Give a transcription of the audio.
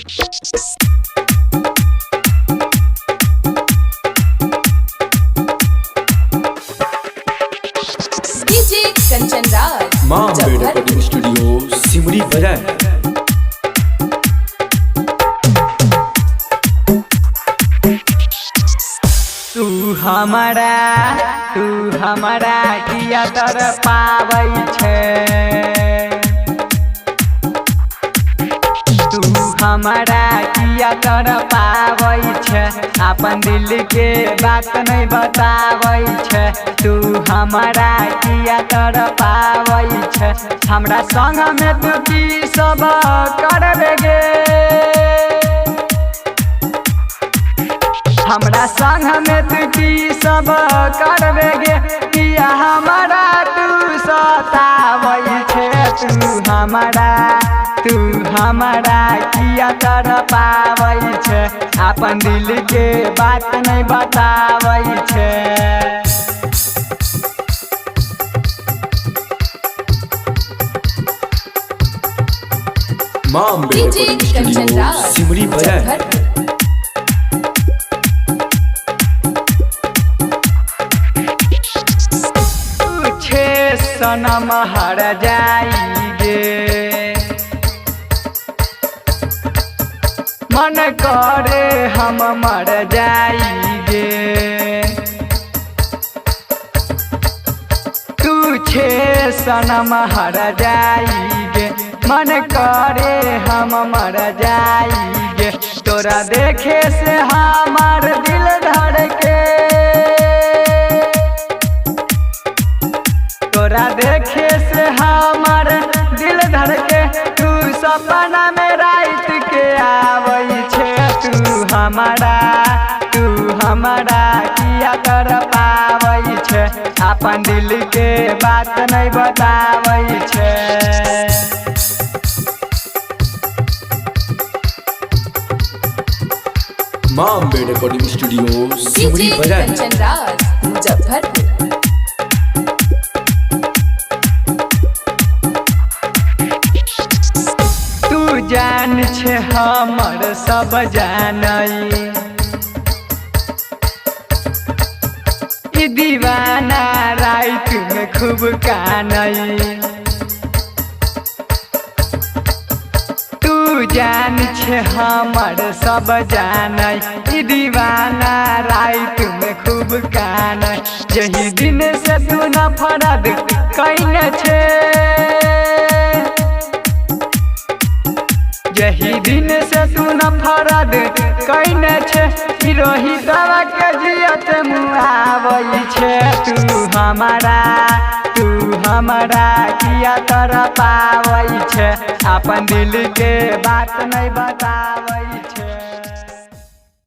DJ Kanchan Raj मां recording studio Simri बाजार। तू हमारा किया तर पावै छे, तू हमारा किया तर पावै छे, अपन दिल के बात नहीं बतावै छे। तू हमारा किया तर पावै छे, हमरा संग में तू की सब करबे गे, हमरा संग में तू की सब करबे गे, किया हमारा तू सतावै छे। तू हमारा किया तर पावै छे, अपन दिल के बात नहीं बतावै छे। मां डीजे रिकॉर्डिंग कंचन स्टूडियो राज सिमरी बाजार। सनम हर जाइगे, मन करे हम मर जाइगे। तू छे सनम हर जाइगे, मन करे हम मर जाइगे। तोरा देखे से हमार दिल धड़के, तोरा देखे से हमार दिल धड़के। तू सपना में रात के आवै छे, तू हमारा किया कर पावै छे, अपन दिल के बात नहीं बतावै छे। मां रिकॉर्डिंग स्टूडियो सिमरी डीजे बाजार। कंचन राज मुजफ्फरपुर। जान छे हमर सब जानई, ई दीवाना रात में खूब कानई। तू जान छे हमर सब जानई, ई दीवाना रात में खूब कानई। यही दिन से तू नफरत कैने छे, यही दिन से तू नफरत कैने छे। रोहितवा के जियत मुआवै छे, तू हमारा किया तर पावै छे, अपन दिल के बात नहीं बतावै।